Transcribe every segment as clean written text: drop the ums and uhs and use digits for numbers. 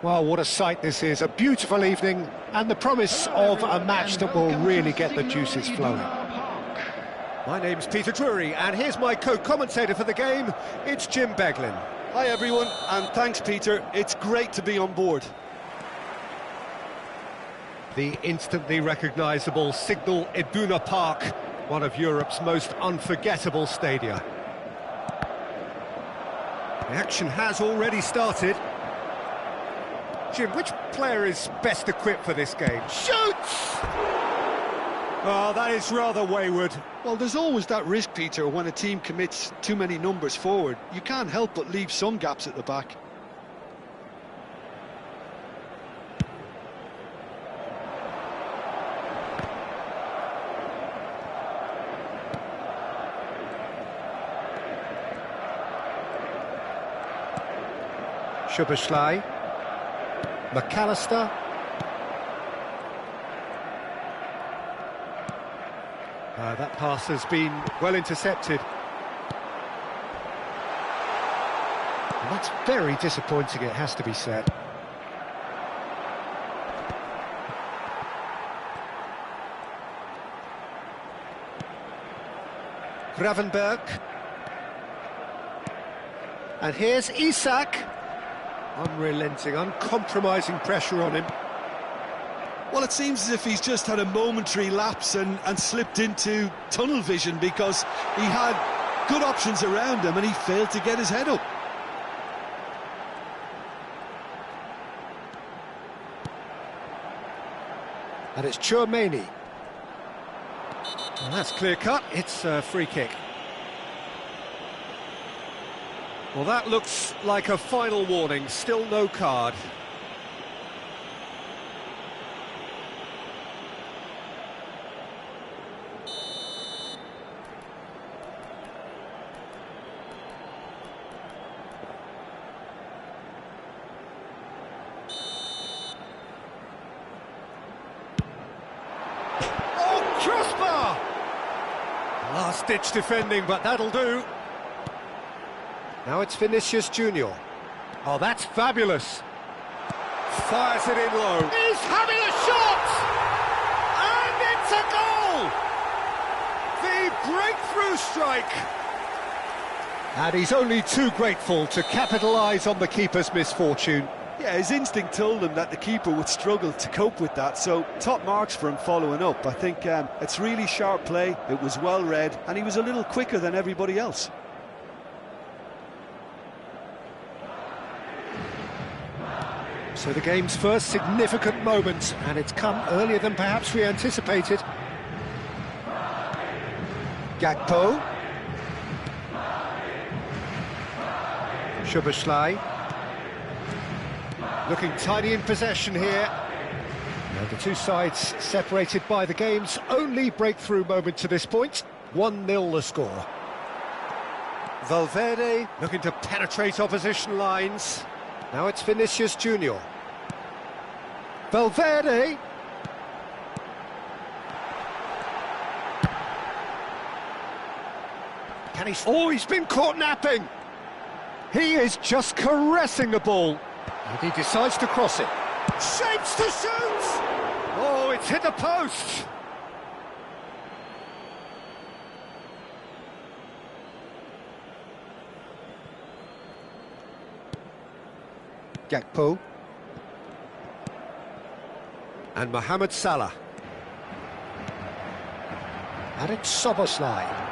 Well, what a sight this is, a beautiful evening, and the promise of a match that will really get the juices flowing. My name's Peter Drury, and here's my co-commentator for the game, it's Jim Beglin. Hi everyone, and thanks Peter, it's great to be on board. The instantly recognisable Signal Iduna Park, one of Europe's most unforgettable stadia. The action has already started. Jim, which player is best equipped for this game? Shoots! Oh, that is rather wayward. Well, there's always that risk, Peter, when a team commits too many numbers forward. You can't help but leave some gaps at the back. Szoboszlai, McAllister. That pass has been well intercepted. And that's very disappointing, it has to be said. Gravenberg. And here's Isak. Unrelenting, uncompromising pressure on him. Well, it seems as if he's just had a momentary lapse and slipped into tunnel vision because he had good options around him and he failed to get his head up. And it's Tchouaméni. Well, that's clear-cut, it's a free kick. Well, that looks like a final warning, still no card. Oh, crossbar! Last-ditch defending, but that'll do. Now it's Vinicius Junior. Oh, that's fabulous. Fires it in low. He's having a shot! And it's a goal! The breakthrough strike. And he's only too grateful to capitalise on the keeper's misfortune. Yeah, his instinct told him that the keeper would struggle to cope with that, so top marks for him following up. I think it's really sharp play, it was well read, and he was a little quicker than everybody else. So the game's first significant moment, and it's come earlier than perhaps we anticipated. Gakpo. Szoboszlai. Looking tidy in possession here. Now the two sides separated by the game's only breakthrough moment to this point. 1-0 the score. Valverde looking to penetrate opposition lines. Now it's Vinicius Junior. Valverde. Can he... Oh, he's been caught napping. He is just caressing the ball. And he decides to cross it. Shapes to shoot! Oh, it's hit the post! Gakpo. And Mohamed Salah. And it's Szoboszlai.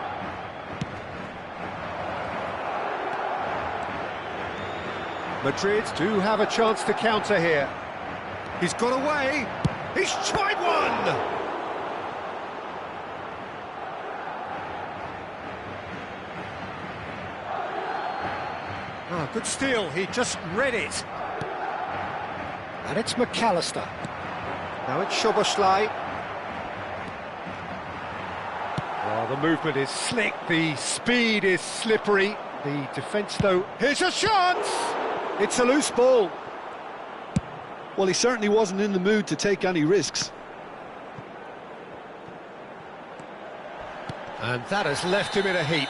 Madrid do have a chance to counter here. He's got away. He's tried one! Ah, good steal. He just read it. And it's McAllister. Now it's Szoboszlai. Well, the movement is slick, the speed is slippery. The defence, though, here's a chance! It's a loose ball. Well, he certainly wasn't in the mood to take any risks. And that has left him in a heap.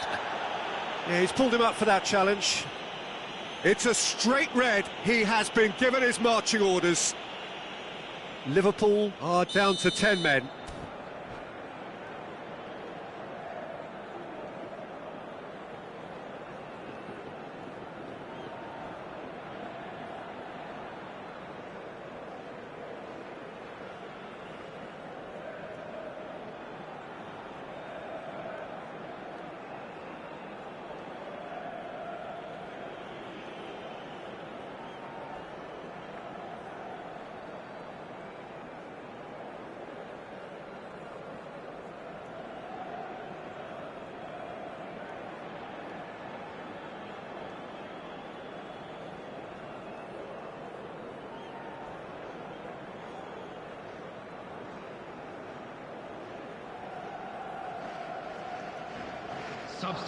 Yeah, he's pulled him up for that challenge. It's a straight red. He has been given his marching orders. Liverpool are down to 10 men.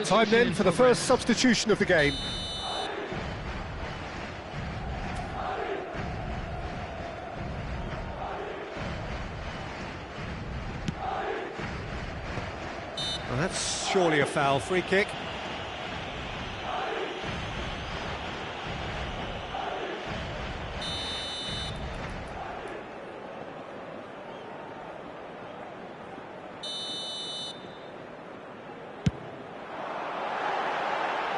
Time then for the first substitution of the game. Well, that's surely a foul. Free kick.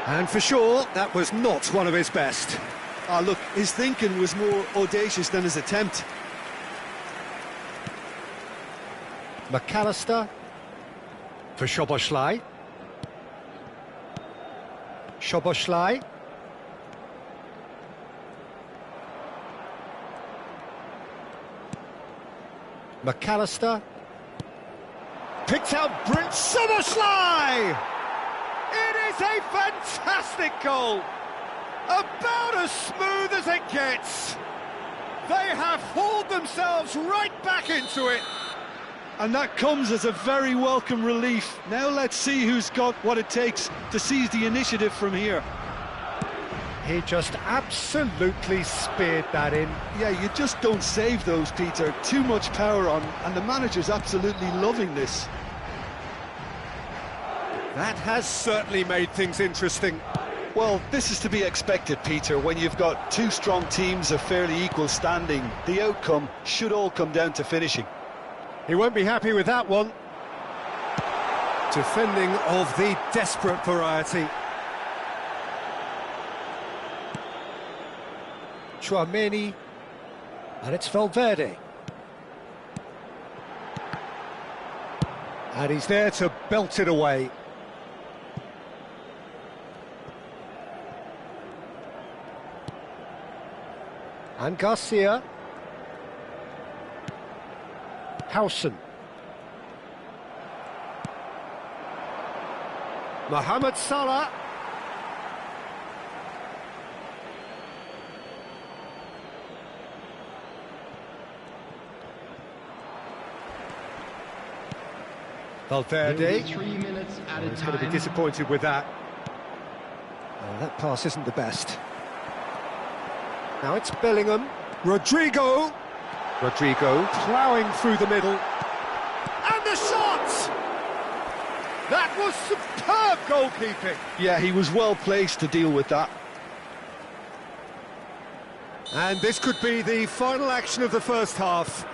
And for sure, that was not one of his best. Look, his thinking was more audacious than his attempt. McAllister for Szoboszlai. Szoboszlai. McAllister. Picked out Brent Szoboszlai! It is a fantastic goal! About as smooth as it gets! They have hauled themselves right back into it! And that comes as a very welcome relief. Now let's see who's got what it takes to seize the initiative from here. He just absolutely speared that in. Yeah, you just don't save those, Peter. Too much power on, and the manager's absolutely loving this. That has certainly made things interesting. Well, this is to be expected, Peter, when you've got two strong teams of fairly equal standing. The outcome should all come down to finishing. He won't be happy with that one. Defending of the desperate variety. Tchouameni, and it's Valverde. And he's there to belt it away. And Garcia. Howson. Mohamed Salah. Valverde. 3 minutes at a He's time. going to be disappointed with that. That pass isn't the best. Now it's Bellingham. Rodrigo. Rodrigo ploughing through the middle. And the shot! That was superb goalkeeping. Yeah, he was well placed to deal with that. And this could be the final action of the first half.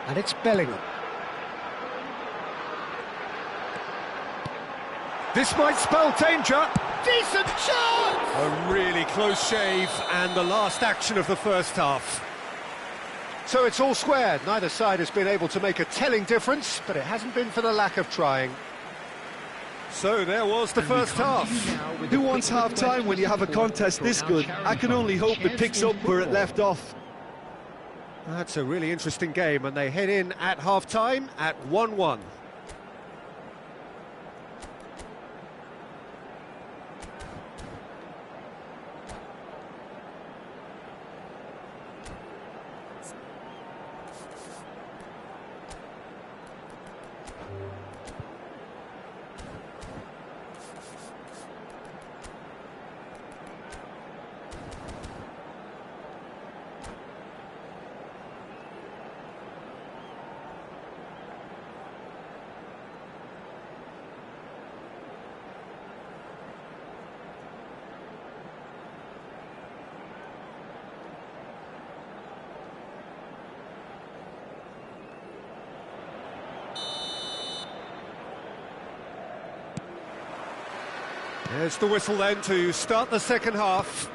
And it's Bellingham. This might spell danger. Decent shot! A really close shave, and the last action of the first half. So it's all square. Neither side has been able to make a telling difference, but it hasn't been for the lack of trying. So there was the first half. Who wants half-time when you have a contest this good? I can only hope it picks up where it left off. That's a really interesting game, and they head in at half-time at 1-1. There's the whistle then to start the second half.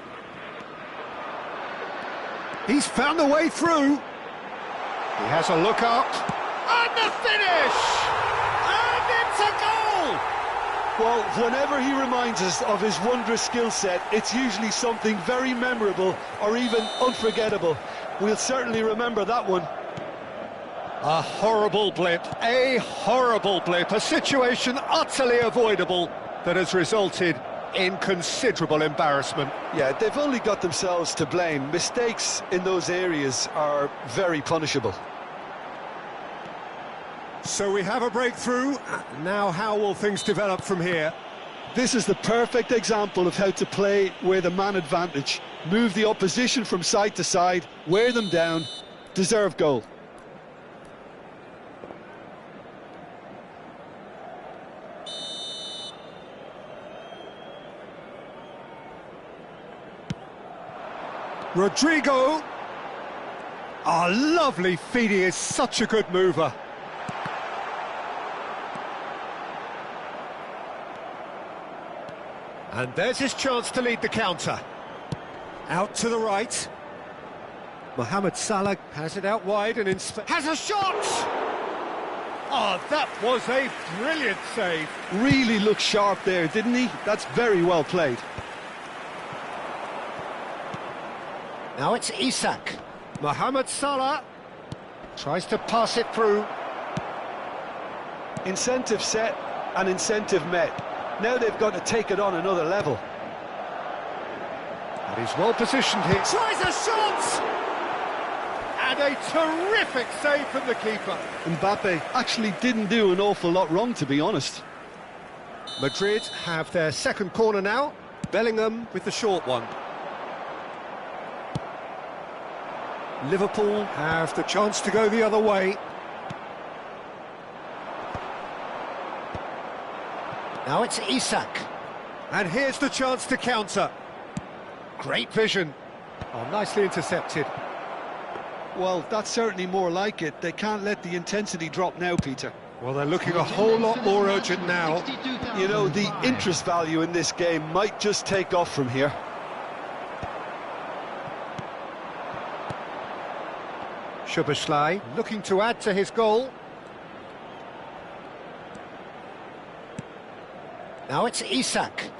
He's found a way through. He has a look up. And the finish! And it's a goal! Well, whenever he reminds us of his wondrous skill set, it's usually something very memorable or even unforgettable. We'll certainly remember that one. A horrible blip, a situation utterly avoidable that has resulted in considerable embarrassment. Yeah, they've only got themselves to blame. Mistakes in those areas are very punishable. So we have a breakthrough. Now how will things develop from here? This is the perfect example of how to play with a man advantage. Move the opposition from side to side, wear them down, deserve goal. Rodrigo. Oh, lovely feed. He is such a good mover. And there's his chance to lead the counter. Out to the right. Mohamed Salah has it out wide and has a shot! Oh, that was a brilliant save. Really looked sharp there, didn't he? That's very well played. Now it's Isak. Mohamed Salah tries to pass it through. Incentive set and incentive met. Now they've got to take it on another level. And he's well positioned here. Tries a shot! And a terrific save from the keeper. Mbappe actually didn't do an awful lot wrong, to be honest. Madrid have their second corner now. Bellingham with the short one. Liverpool have the chance to go the other way. Now it's Isak. And here's the chance to counter. Great vision. Oh, nicely intercepted. Well, that's certainly more like it. They can't let the intensity drop now, Peter. Well, they're looking a whole lot more urgent now. You know, the interest value in this game might just take off from here. Szoboszlai looking to add to his goal. Now it's Isak.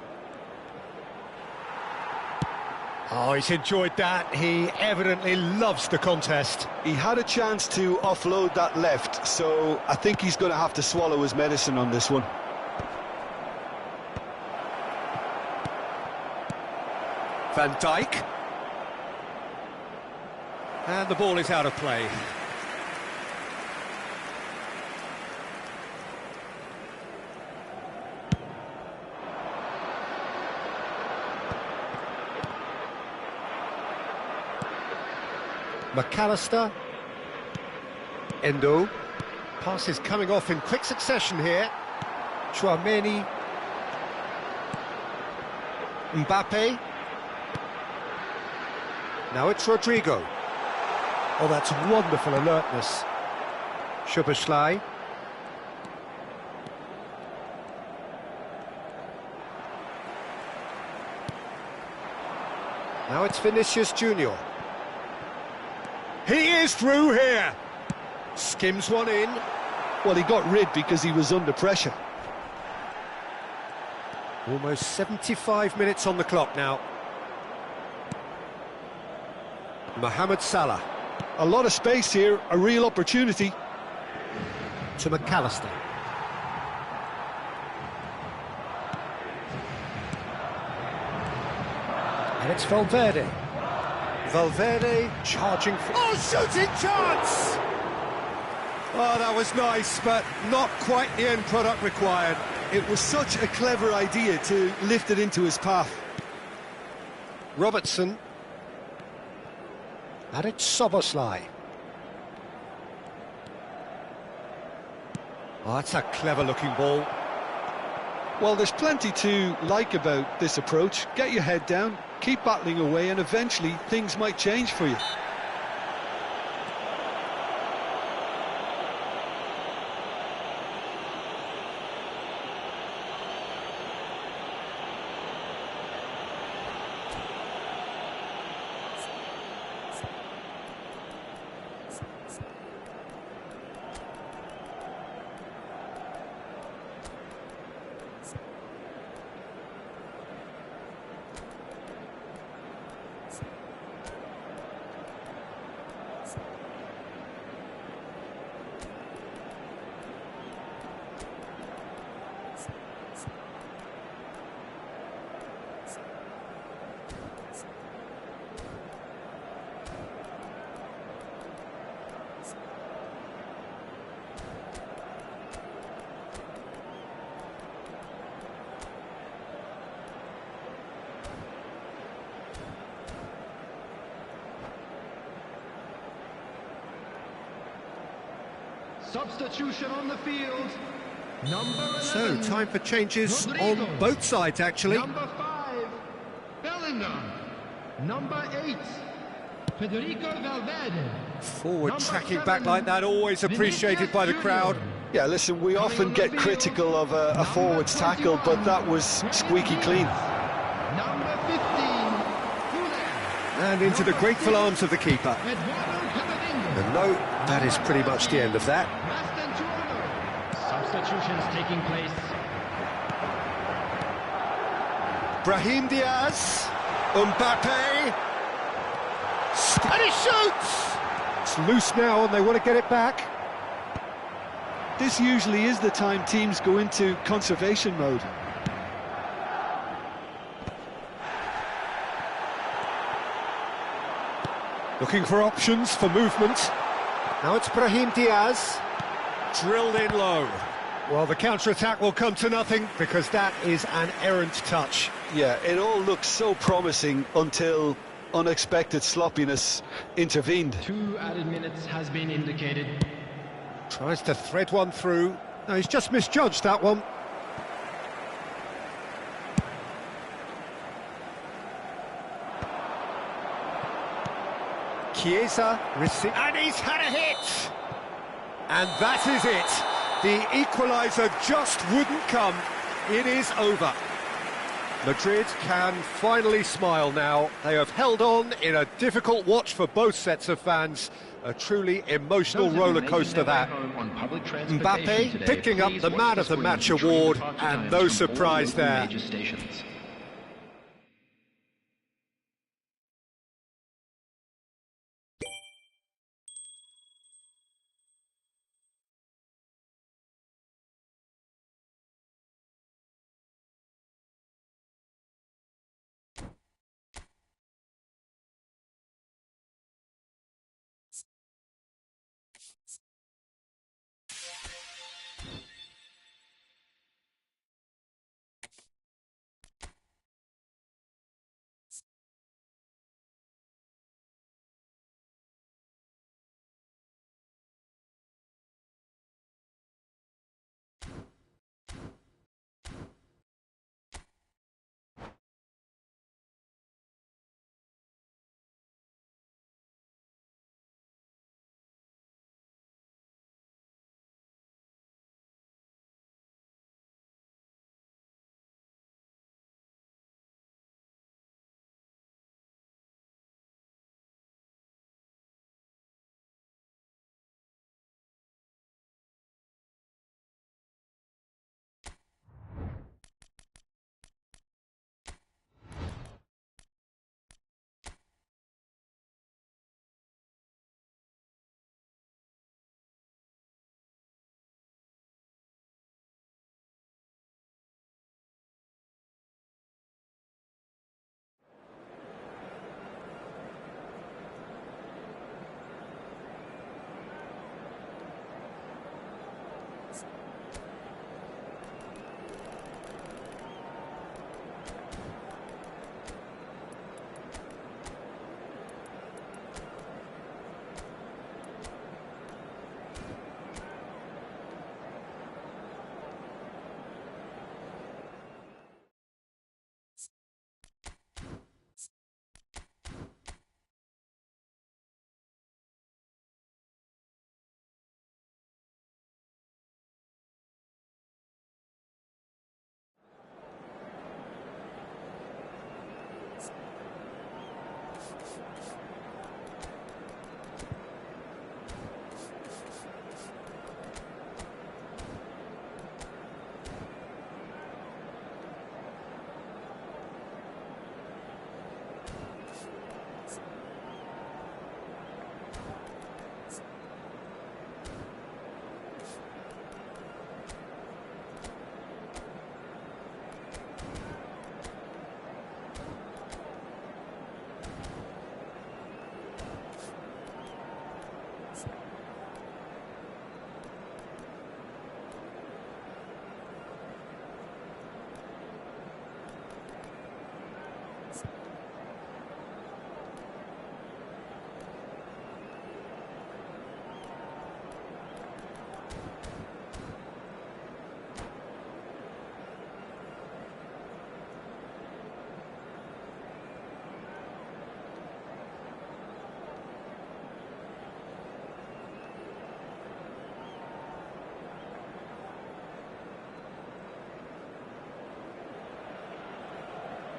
Oh, he's enjoyed that. He evidently loves the contest. He had a chance to offload that left, so I think he's going to have to swallow his medicine on this one. Van Dijk. And the ball is out of play. McAllister. Endo. Passes coming off in quick succession here. Chouameni. Mbappe. Now it's Rodrigo. Oh, that's wonderful alertness. Szoboszlai. Now it's Vinicius Junior. He is through here. Skims one in. Well, he got rid because he was under pressure. Almost 75 minutes on the clock now. Mohamed Salah. A lot of space here, a real opportunity. To McAllister. And it's Valverde. Valverde charging for... Oh, shooting chance! Oh, that was nice, but not quite the end product required. It was such a clever idea to lift it into his path. Robertson. And it's Szoboszlai. Oh, that's a clever-looking ball. Well, there's plenty to like about this approach. Get your head down, keep battling away, and eventually things might change for you. Substitution on the field. Number 11. So, time for changes Rodrigo. on both sides, actually. Number 5, Bellingham. Number 8, Federico Valverde. Forward Number tracking 7, back like that, always appreciated by the Vinicius crowd. Junior. Yeah, listen, we often get critical of a forward's tackle, but that was squeaky clean. Number 15, Renan. And into the grateful arms of the keeper. Eduardo Camavinga. And no, that is pretty much the end of that. Substitutions taking place. Brahim Diaz, Mbappe, and he shoots! It's loose now and they want to get it back. This usually is the time teams go into conservation mode. Looking for options for movement. Now it's Brahim Diaz, drilled in low. Well, the counter-attack will come to nothing because that is an errant touch. Yeah, it all looked so promising until unexpected sloppiness intervened. 2 added minutes has been indicated. Tries to thread one through. No, he's just misjudged that one. Chiesa, and he's had a hit! And that is it. The equaliser just wouldn't come. It is over. Madrid can finally smile now. They have held on in a difficult watch for both sets of fans. A truly emotional roller coaster that. Mbappe picking up the Man of the Match award, and no surprise there.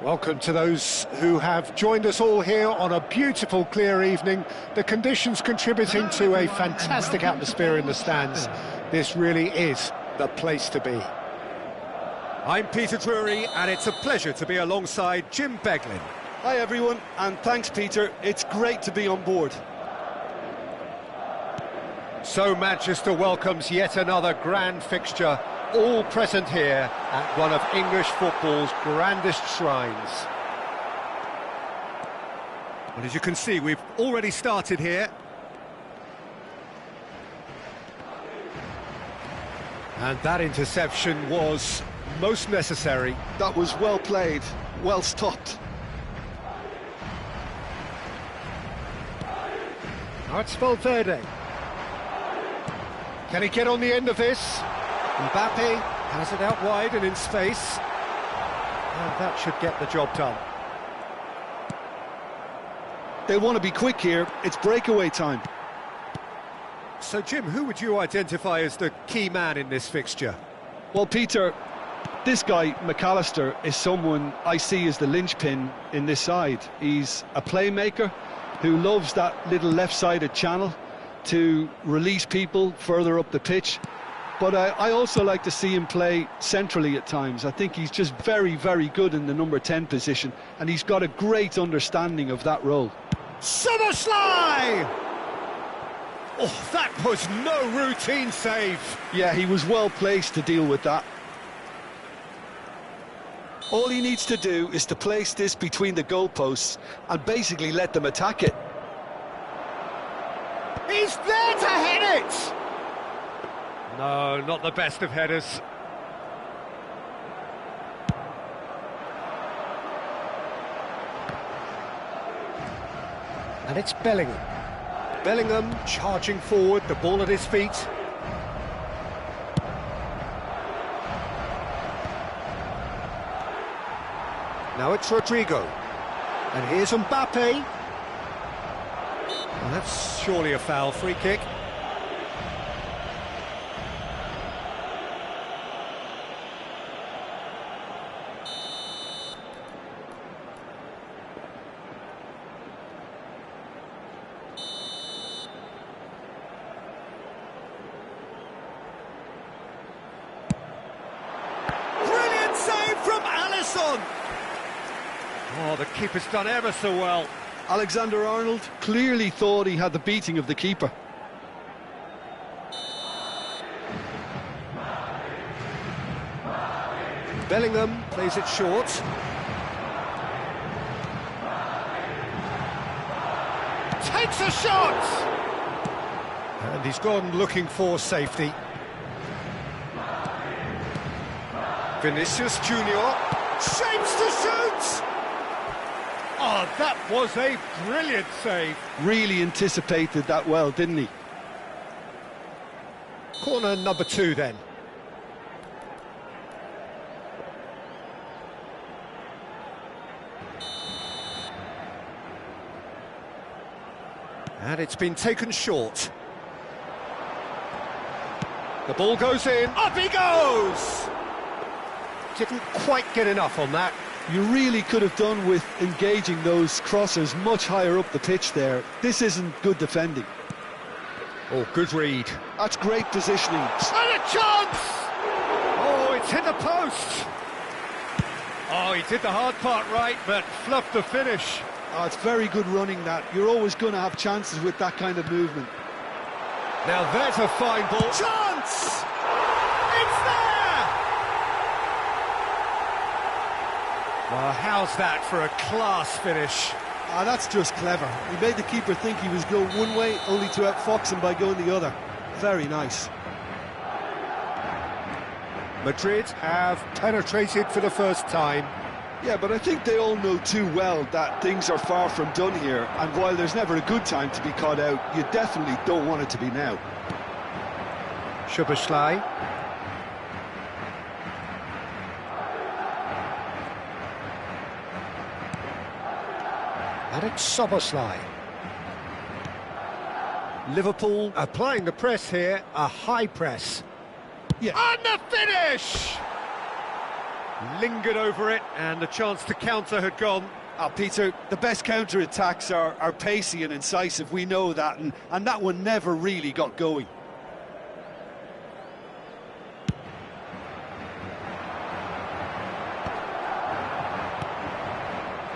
Welcome to those who have joined us all here on a beautiful, clear evening. The conditions contributing to a fantastic atmosphere in the stands. This really is the place to be. I'm Peter Drury, and it's a pleasure to be alongside Jim Beglin. Hi everyone, and thanks Peter, it's great to be on board. So Manchester welcomes yet another grand fixture, all present here at one of English football's grandest shrines. Well, as you can see, we've already started here. And that interception was most necessary. That was well played, well stopped. Now it's Valverde. Can he get on the end of this? Mbappe has it out wide and in space. And that should get the job done. They want to be quick here, it's breakaway time. So Jim, who would you identify as the key man in this fixture? Well Peter, this guy, McAllister, is someone I see as the linchpin in this side. He's a playmaker who loves that little left-sided channel to release people further up the pitch. But I also like to see him play centrally at times. I think he's just very, very good in the number 10 position, and he's got a great understanding of that role. Szoboszlai! Oh, that was no routine save. Yeah, he was well placed to deal with that. All he needs to do is to place this between the goalposts and basically let them attack it. He's there to head it! No, not the best of headers. And it's Bellingham. Bellingham charging forward, the ball at his feet. Now it's Rodrigo. And here's Mbappe. And that's surely a foul, free kick. Brilliant save from Alisson. Oh, the keeper's done ever so well. Alexander-Arnold clearly thought he had the beating of the keeper. Bellingham plays it short. Takes a shot! And he's gone looking for safety. Vinicius Junior shapes to shoot! Oh, that was a brilliant save. Really anticipated that well, didn't he? Corner number 2 then. And it's been taken short. The ball goes in, up he goes! Didn't quite get enough on that. You really could have done with engaging those crossers much higher up the pitch there. This isn't good defending. Oh, good read. That's great positioning. And a chance! Oh, it's hit the post. Oh, he did the hard part right, but fluffed the finish. Oh, it's very good running that. You're always going to have chances with that kind of movement. Now there's a fine ball. Chance! It's there! Well, how's that for a class finish? Ah, that's just clever. He made the keeper think he was going one way, only to outfox him by going the other. Very nice. Madrid have penetrated for the first time. Yeah, but I think they all know too well that things are far from done here, and while there's never a good time to be caught out, you definitely don't want it to be now. Szoboszlai. And it's Szoboszlai. Liverpool applying the press here, a high press. Yeah. And the finish! Lingered over it, and the chance to counter had gone. Peter, the best counter-attacks are pacey and incisive, we know that, and that one never really got going.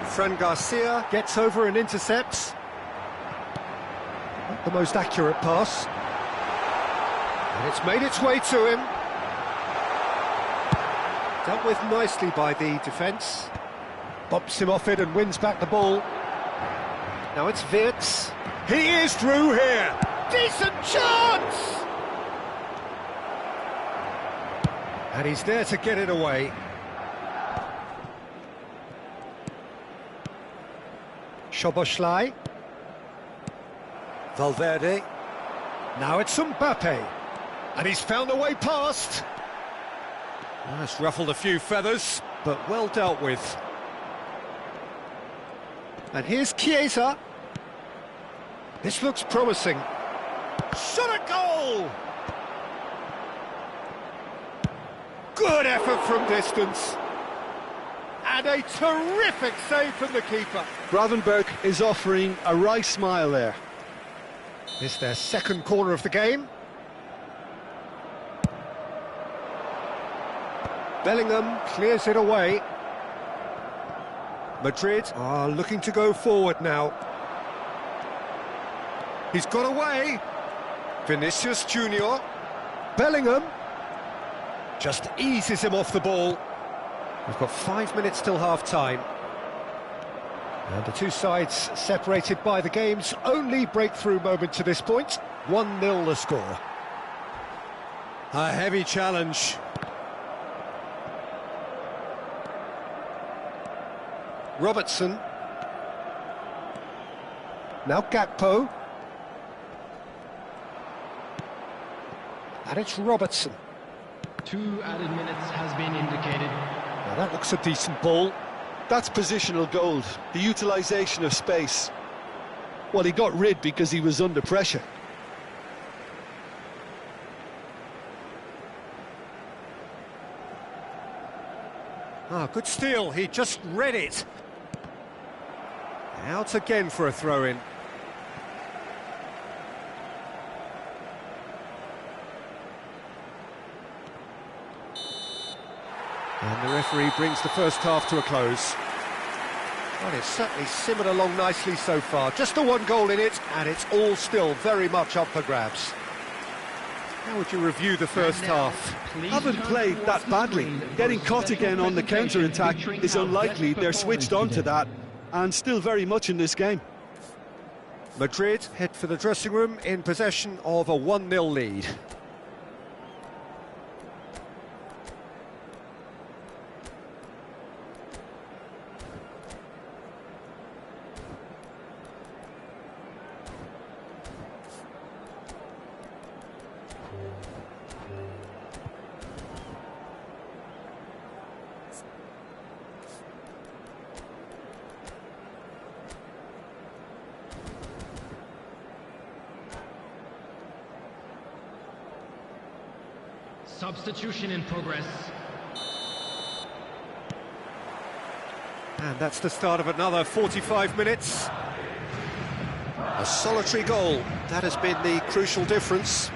Fran Garcia gets over and intercepts. Not the most accurate pass. And it's made its way to him. Dealt with nicely by the defence. Bumps him off it and wins back the ball. Now it's Wirtz. He is through here. Decent chance! And he's there to get it away. Szoboszlai. Valverde. Now it's Mbappe. And he's found a way past. Well, that's ruffled a few feathers, but well dealt with. And here's Chiesa. This looks promising. Shot a goal! Good effort from distance. And a terrific save from the keeper. Gravenberg is offering a wry smile there. This is their second corner of the game. Bellingham clears it away. Madrid are looking to go forward now. He's got away. Vinicius Junior. Bellingham just eases him off the ball. We've got 5 minutes till half-time. And the two sides separated by the game's only breakthrough moment to this point. 1-0 the score. A heavy challenge. Robertson. Now Gakpo. And it's Robertson. 2 added minutes has been indicated. Now that looks a decent ball. That's positional gold, the utilisation of space. Well, he got rid because he was under pressure. Good steal, he just read it. Out again for a throw-in. And the referee brings the first half to a close. Well, it's certainly simmered along nicely so far. Just the one goal in it, and it's all still very much up for grabs. How would you review the first half? Haven't played that badly. Getting caught again on the counter-attack is unlikely. They're switched on to that, and still very much in this game. Madrid head for the dressing room in possession of a 1-0 lead. Substitution in progress. And that's the start of another 45 minutes. A solitary goal, that has been the crucial difference.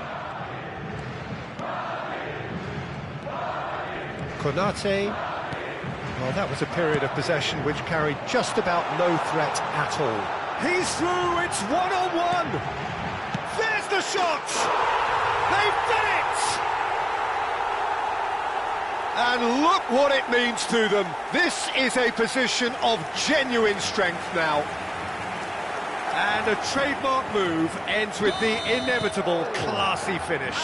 Konate. Well, that was a period of possession which carried just about no threat at all. He's through, it's one-on-one. There's the shot. They've done it. And look what it means to them. This is a position of genuine strength now. And a trademark move ends with the inevitable classy finish.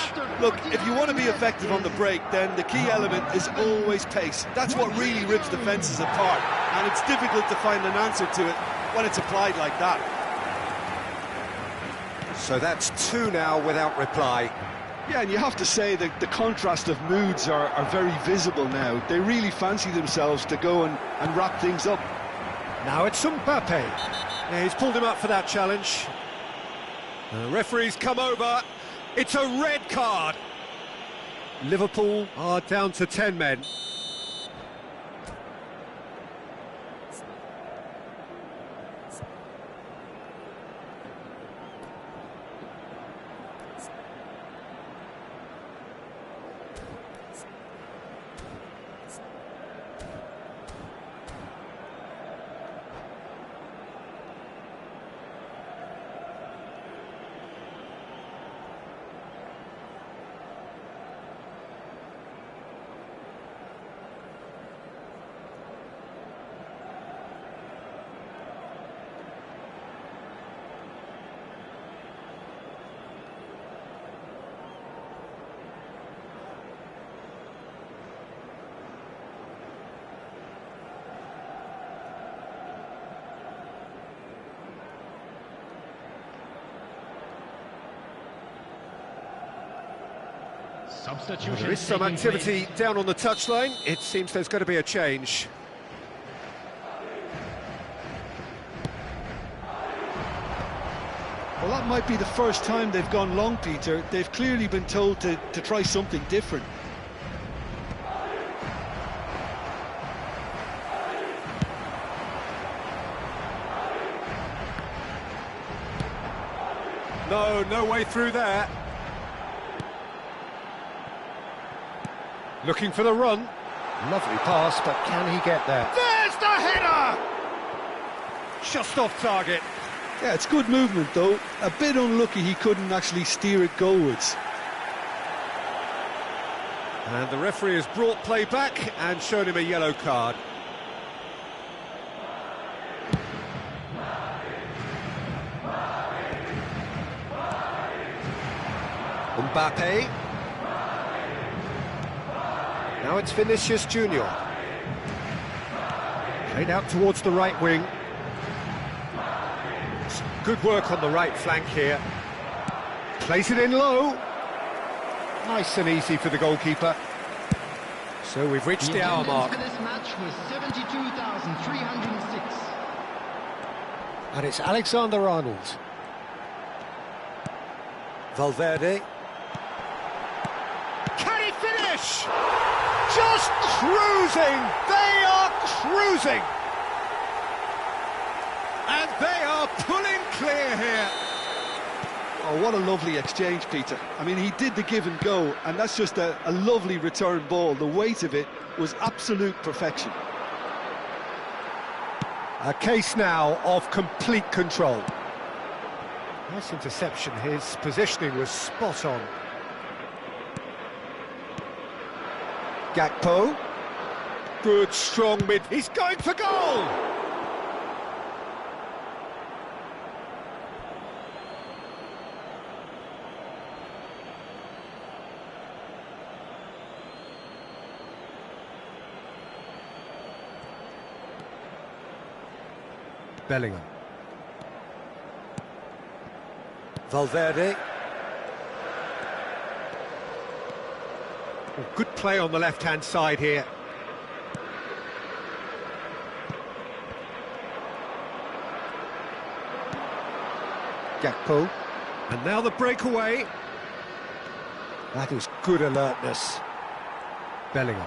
Look, if you want to be effective on the break, then the key element is always pace. That's what really rips defences apart. And it's difficult to find an answer to it when it's applied like that. So that's 2 now without reply. Yeah, and you have to say that the contrast of moods are very visible now. They really fancy themselves to go and wrap things up. Now it's Mbappe. Yeah, he's pulled him up for that challenge. The referee's come over. It's a red card. Liverpool are down to 10 men. Substitution. There is some taking activity place. down on the touchline. It seems there's going to be a change. Well, that might be the first time they've gone long, Peter. They've clearly been told to try something different. No way through there. Looking for the run. Lovely pass, but can he get there? There's the header! Just off target. Yeah, it's good movement, though. A bit unlucky he couldn't actually steer it goalwards. And the referee has brought play back and shown him a yellow card. Mbappe. Now it's Vinicius Junior. Played out towards the right wing. Some good work on the right flank here. Plays it in low. Nice and easy for the goalkeeper. So we've reached the hour mark. For this match was 72,306. And it's Alexander-Arnold. Valverde. Can he finish? Just cruising! They are cruising! And they are pulling clear here. Oh, what a lovely exchange, Peter. I mean, he did the give and go, and that's just a lovely return ball. The weight of it was absolute perfection. A case now of complete control. Nice interception. His positioning was spot on. Gakpo. Good, strong mid. He's going for goal! Bellingham. Valverde. Oh, good play on the left-hand side here. Gakpo. And now the breakaway. That is good alertness. Bellingham.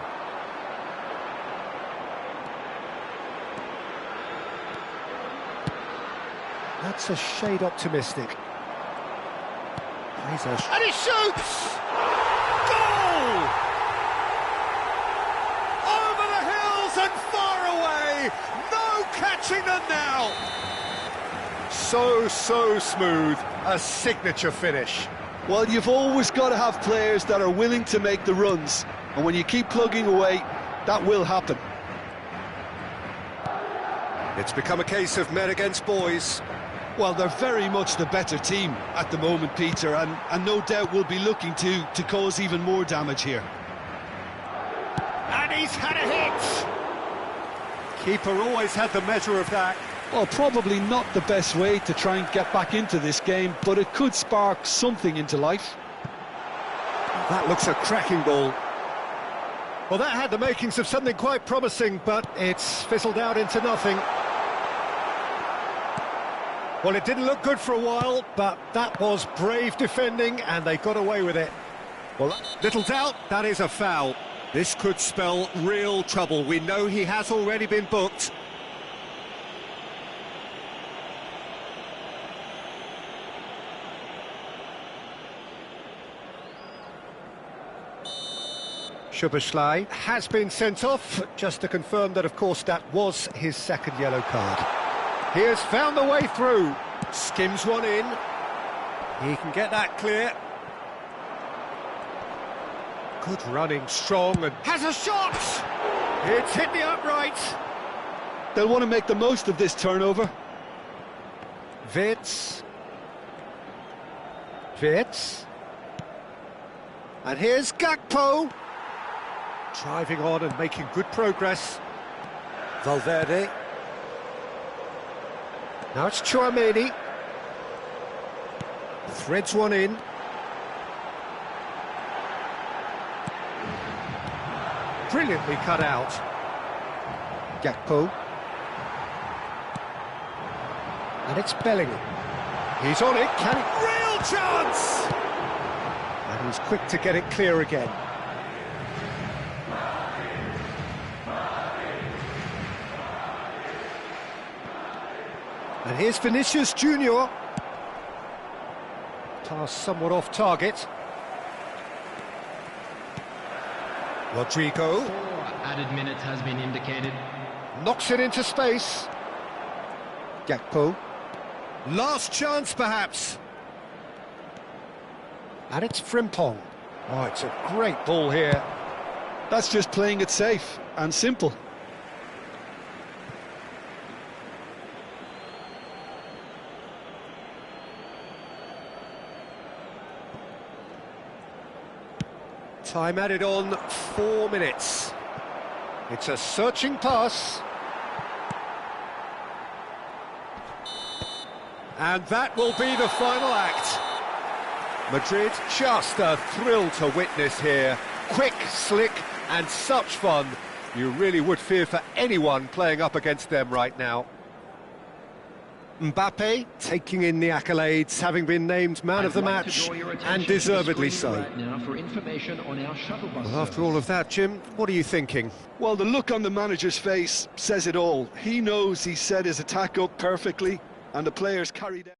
That's a shade optimistic. And he shoots! Goal! Over the hills and far away! No catching them now! So smooth. A signature finish. Well, you've always got to have players that are willing to make the runs, and when you keep plugging away, that will happen. It's become a case of men against boys. Well, they're very much the better team at the moment, Peter, and no doubt will be looking to cause even more damage here. And he's had a hit! Keeper always had the measure of that. Well, probably not the best way to try and get back into this game, but it could spark something into life. That looks a cracking ball. Well, that had the makings of something quite promising, but it's fizzled out into nothing. Well, it didn't look good for a while, but that was brave defending, and they got away with it. Well, little doubt, that is a foul. This could spell real trouble. We know he has already been booked. Szoboszlai has been sent off, just to confirm that, of course, that was his second yellow card. He has found the way through, skims one in, he can get that clear. Good running, strong, and has a shot! It's hit the upright. They'll want to make the most of this turnover. Wirtz. And here's Gakpo. Driving on and making good progress. Valverde. Now it's Tchouaméni. Threads one in. brilliantly cut out. Gakpo. And it's Bellingham. He's on it, can he? Real chance! And he's quick to get it clear again. And here's Vinicius Junior. Pass somewhat off target. Rodrigo. 4 added minutes has been indicated. Knocks it into space. Gakpo. Last chance, perhaps. And it's Frimpong. Oh, it's a great ball here. That's just playing it safe and simple. Time added on 4 minutes. It's a searching pass. And that will be the final act. Madrid, just a thrill to witness here. Quick, slick, and such fun. You really would fear for anyone playing up against them right now. Mbappe taking in the accolades, having been named man of the match, and deservedly so. Right now for information on our shuttle bus Well, after all of that, Jim, what are you thinking? Well, the look on the manager's face says it all. He knows he set his attack up perfectly, and the players carried out.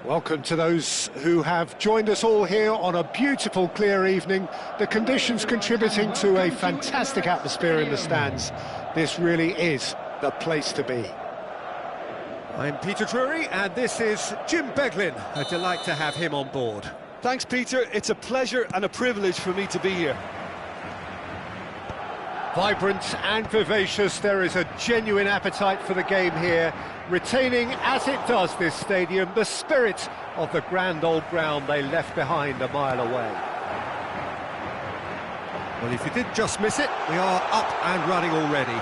Welcome to those who have joined us all here on a beautiful, clear evening. The conditions contributing to a fantastic atmosphere in the stands. This really is the place to be. I'm Peter Drury, and this is Jim Beglin. A delight to have him on board. Thanks, Peter. It's a pleasure and a privilege for me to be here. Vibrant and vivacious, there is a genuine appetite for the game here, retaining, as it does this stadium, the spirit of the grand old ground they left behind a mile away. Well, if you did just miss it, we are up and running already.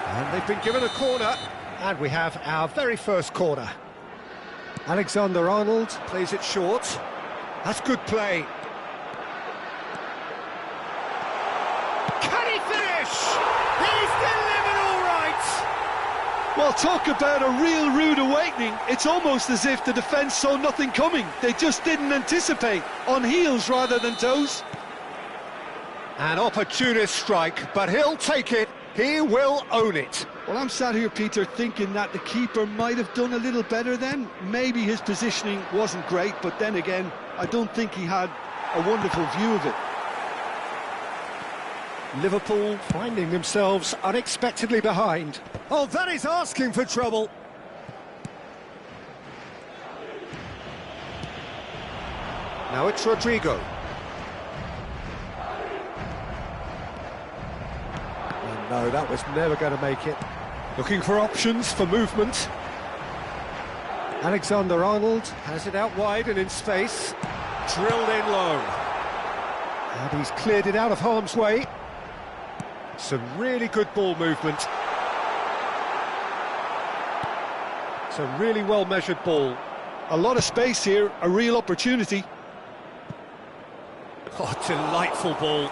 And they've been given a corner, and we have our very first corner. Alexander-Arnold plays it short. That's good play. Can he finish? He's delivered all right! Well, talk about a real rude awakening. It's almost as if the defence saw nothing coming. They just didn't anticipate, on heels rather than toes. An opportunist strike, but he'll take it. He will own it. Well, I'm sat here, Peter, thinking that the keeper might have done a little better then. Maybe his positioning wasn't great, but then again, I don't think he had a wonderful view of it. Liverpool finding themselves unexpectedly behind. Oh, that is asking for trouble. Now it's Rodrigo. Oh, no, that was never going to make it. Looking for options for movement. Alexander-Arnold has it out wide and in space. Drilled in low. And he's cleared it out of harm's way. Some really good ball movement. It's a really well-measured ball. A lot of space here, a real opportunity. Oh, delightful ball.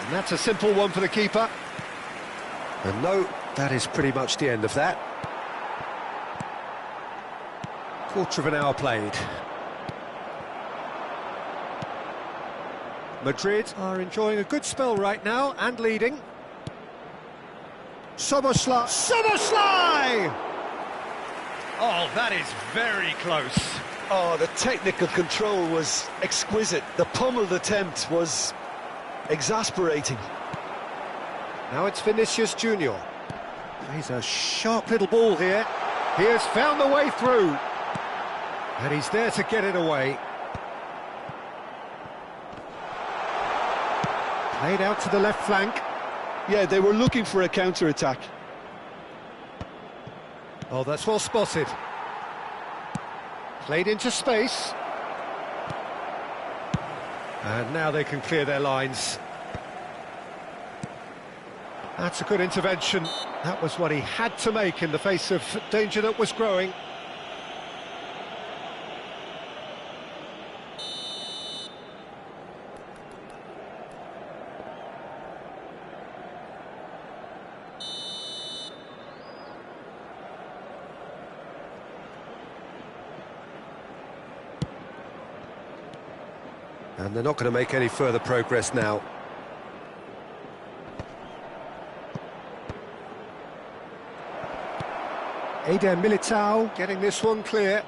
And that's a simple one for the keeper. And no, that is pretty much the end of that. Quarter of an hour played. Madrid are enjoying a good spell right now and leading. Szoboszlai! Szoboszlai! Oh, that is very close. Oh, the technical control was exquisite. The pummeled attempt was exasperating. Now it's Vinicius Junior. He's a sharp little ball here. He has found the way through. And he's there to get it away. Played out to the left flank. Yeah, they were looking for a counter-attack. Oh, that's well spotted. Played into space. And now they can clear their lines. That's a good intervention. That was what he had to make in the face of danger that was growing. And they're not going to make any further progress now. Eder Militao getting this one clear.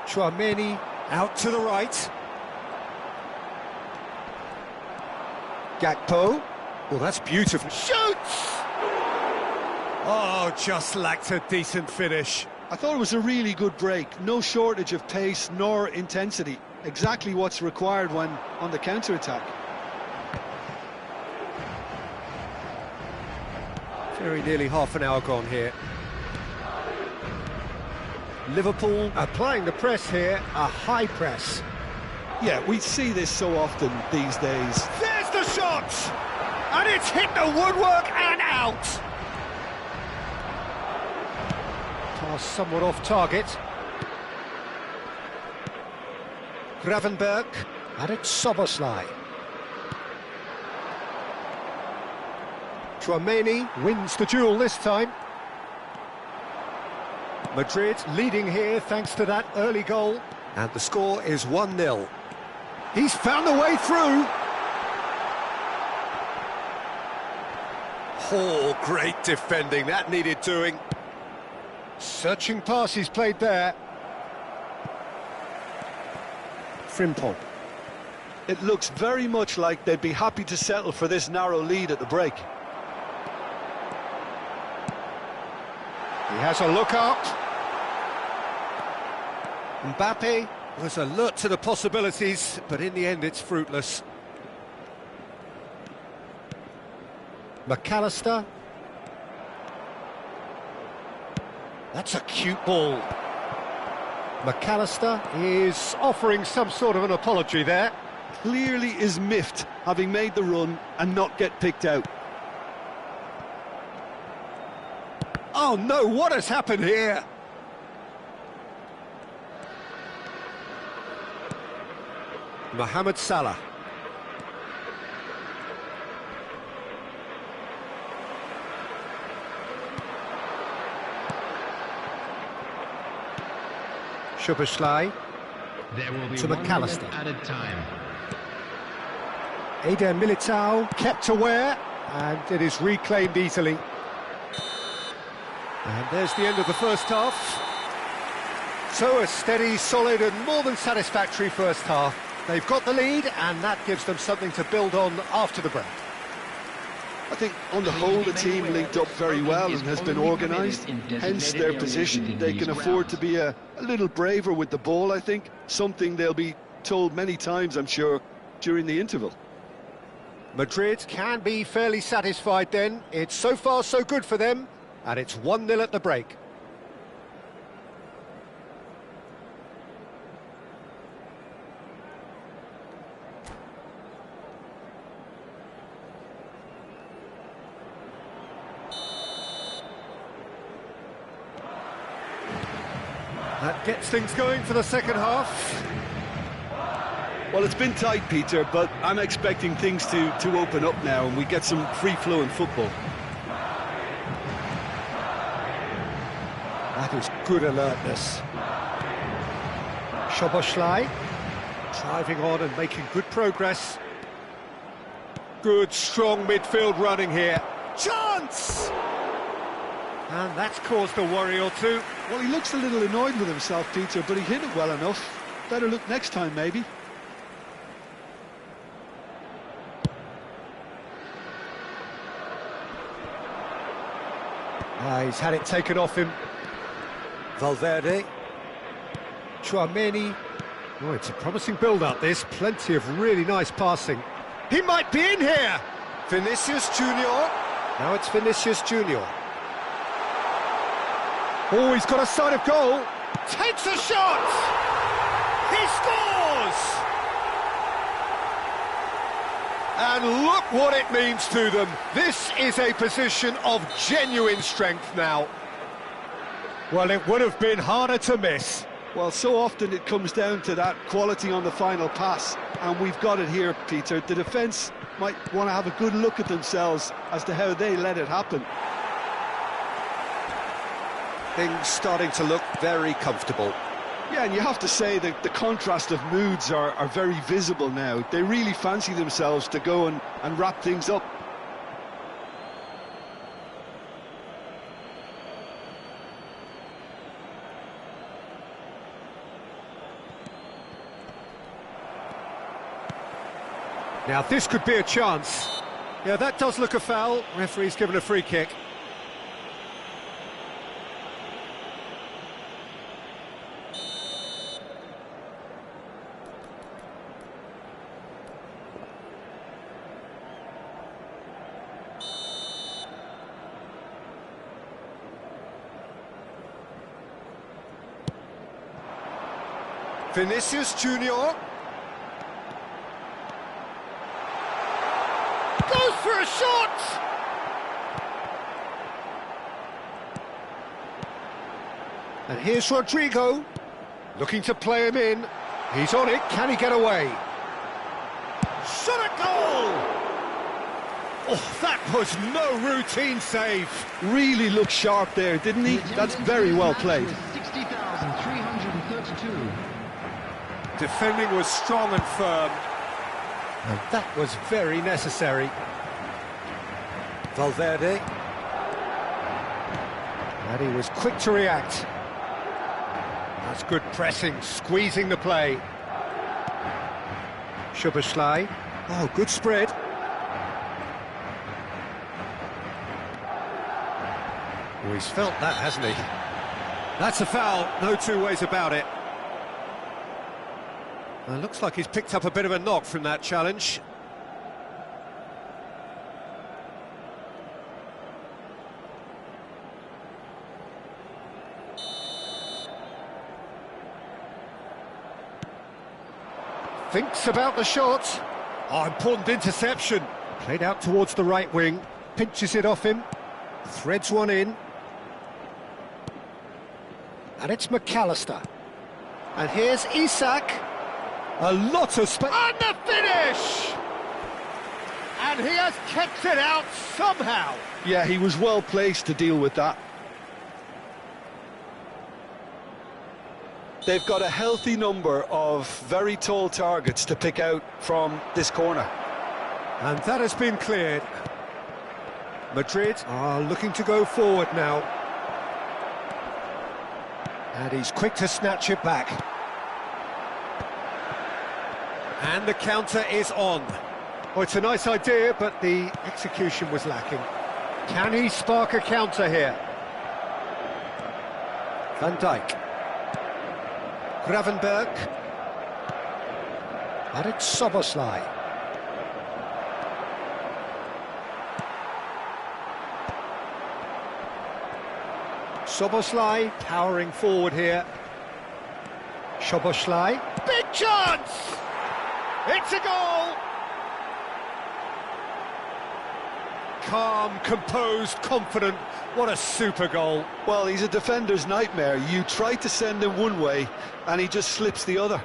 Tchouaméni out to the right. Gakpo. Well, that's beautiful. Shoots! Oh, just lacked a decent finish. I thought it was a really good break. No shortage of pace nor intensity. Exactly what's required when on the counter-attack. Very nearly half an hour gone here. Liverpool applying the press here, a high press. Yeah, we see this so often these days. There's the shot! And it's hit the woodwork and out! Pass somewhat off target. Gravenberg, and it's Szoboszlai. Tchouaméni wins the duel this time. Madrid leading here thanks to that early goal. And the score is 1-0. He's found a way through. Oh, great defending, that needed doing. Searching pass he's played there. Frimpong. It looks very much like they'd be happy to settle for this narrow lead at the break. He has a look up. Mbappe was alert to the possibilities, but in the end it's fruitless. McAllister. That's a cute ball. McAllister is offering some sort of an apology there. Clearly is miffed, having made the run and not get picked out. Oh no, what has happened here? Mohamed Salah. Szoboszlai There will be to 1 minute McAllister. added time. Eder Militao kept aware, and it is reclaimed easily. And there's the end of the first half. So a steady, solid and more than satisfactory first half. They've got the lead, and that gives them something to build on after the break. I think on the whole the team linked up very well and has been organised, hence their position. They can afford to be a little braver with the ball, I think, something they'll be told many times, I'm sure, during the interval. Madrid can be fairly satisfied then. It's so far so good for them, and it's 1-0 at the break. That gets things going for the second half. Well, it's been tight, Peter, but I'm expecting things to open up now and we get some free-flowing football. That is good alertness. Szoboszlai driving on and making good progress. Good, strong midfield running here. Chance! And that's caused a worry or two. Well, he looks a little annoyed with himself, Peter, but he hit it well enough. Better look next time, maybe. He's had it taken off him. Valverde. Tchouaméni. Oh, it's a promising build-up, this. Plenty of really nice passing. He might be in here! Vinicius Junior. Now it's Vinicius Junior. Oh, he's got a sight of goal. Takes a shot! He scores! And look what it means to them. This is a position of genuine strength now. Well, it would have been harder to miss. Well, so often it comes down to that quality on the final pass, and we've got it here, Peter. The defence might want to have a good look at themselves as to how they let it happen. Things starting to look very comfortable. Yeah, and you have to say that the contrast of moods are very visible now. They really fancy themselves to go and wrap things up. Now, this could be a chance. Yeah, that does look a foul. Referee's given a free kick. Vinicius Junior. Goes for a shot! And here's Rodrigo, looking to play him in. He's on it, can he get away? Shot at goal! Oh, that was no routine save. Really looked sharp there, didn't he? That's very well played. 60,332. Defending was strong and firm. And that was very necessary. Valverde. And he was quick to react. That's good pressing, squeezing the play. Szoboszlai. Oh, good spread. Oh, he's felt that, hasn't he? That's a foul, no two ways about it. Looks like he's picked up a bit of a knock from that challenge. Thinks about the shot. Oh, important interception. Played out towards the right wing. Pinches it off him. Threads one in. And it's McAllister. And here's Isak. A lot of space. And the finish! And he has kept it out somehow. Yeah, he was well placed to deal with that. They've got a healthy number of very tall targets to pick out from this corner. And that has been cleared. Madrid are looking to go forward now. And he's quick to snatch it back. And the counter is on. Oh, it's a nice idea, but the execution was lacking. Can he spark a counter here? Van Dijk. Gravenberg. And it's Szoboszlai. Szoboszlai powering forward here. Szoboszlai. Big chance! It's a goal! Calm, composed, confident. What a super goal. Well, he's a defender's nightmare. You try to send him one way, and he just slips the other.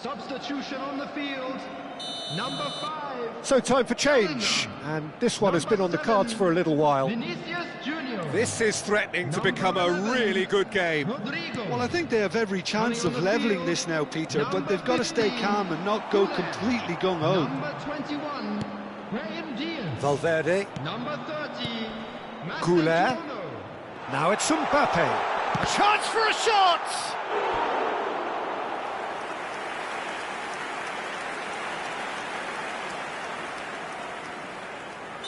Substitution on the field, number 5. So time for change, and this one has been on the cards for a little while. Vinicius Junior. This is threatening to become a really good game. Rodrigo. Well, I think they have every chance of levelling this now, Peter, but they've got to stay calm and not go completely gung-ho. Number 21, Graham Diaz. Valverde. Number 30, Goulet. Master Now it's Mbappe. A chance for a shot!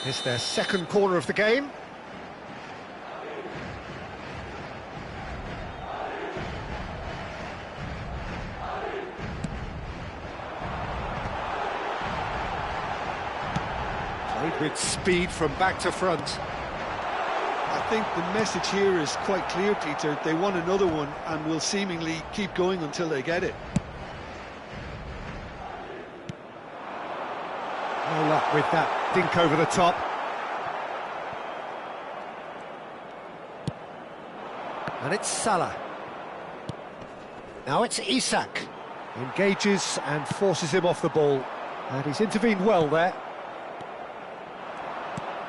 It's their second corner of the game. Played with speed from back to front. I think the message here is quite clear, Peter. They want another one and will seemingly keep going until they get it. No luck with that dink over the top. And it's Salah. Now it's Isak. Engages and forces him off the ball. And he's intervened well there.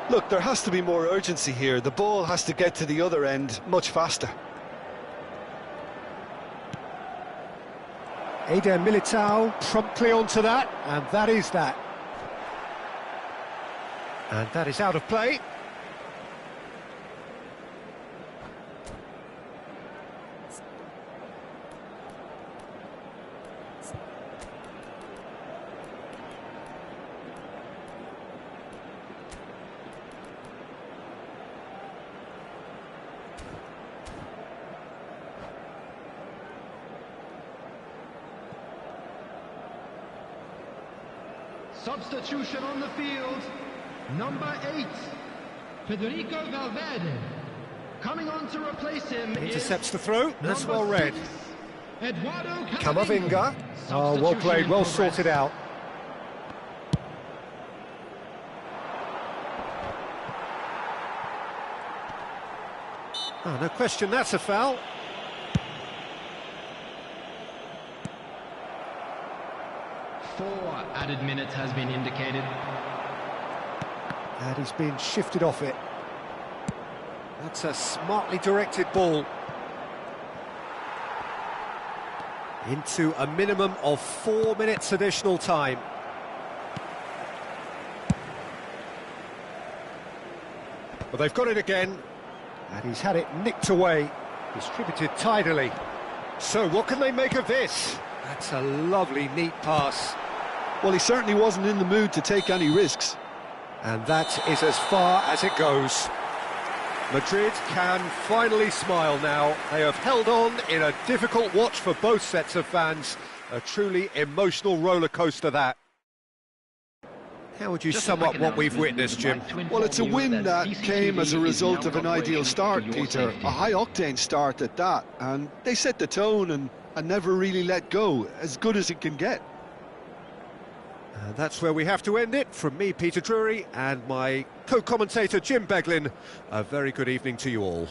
Look, there has to be more urgency here. The ball has to get to the other end much faster. Eder Militao promptly onto that, and that is that. And that is out of play. substitution on the field. Number 8, Federico Valverde. Coming on to replace him Intercepts the throw, that's well number read. 6, Eduardo Camavinga. Oh, well played, well sorted out. Oh, no question, that's a foul. Four added minutes has been indicated. And he's been shifted off it. That's a smartly directed ball. Into a minimum of 4 minutes additional time. Well, they've got it again. And he's had it nicked away. Distributed tidily. So, what can they make of this? That's a lovely, neat pass. Well, he certainly wasn't in the mood to take any risks. And that is as far as it goes. Madrid can finally smile now. They have held on in a difficult watch for both sets of fans. A truly emotional roller coaster, that. How would you sum up what we've witnessed, Jim? Well, it's a win that came as a result of an ideal start, Peter. A high-octane start at that. And they set the tone and never really let go. As good as it can get. And that's where we have to end it. From me, Peter Drury, and my co-commentator, Jim Beglin, a very good evening to you all.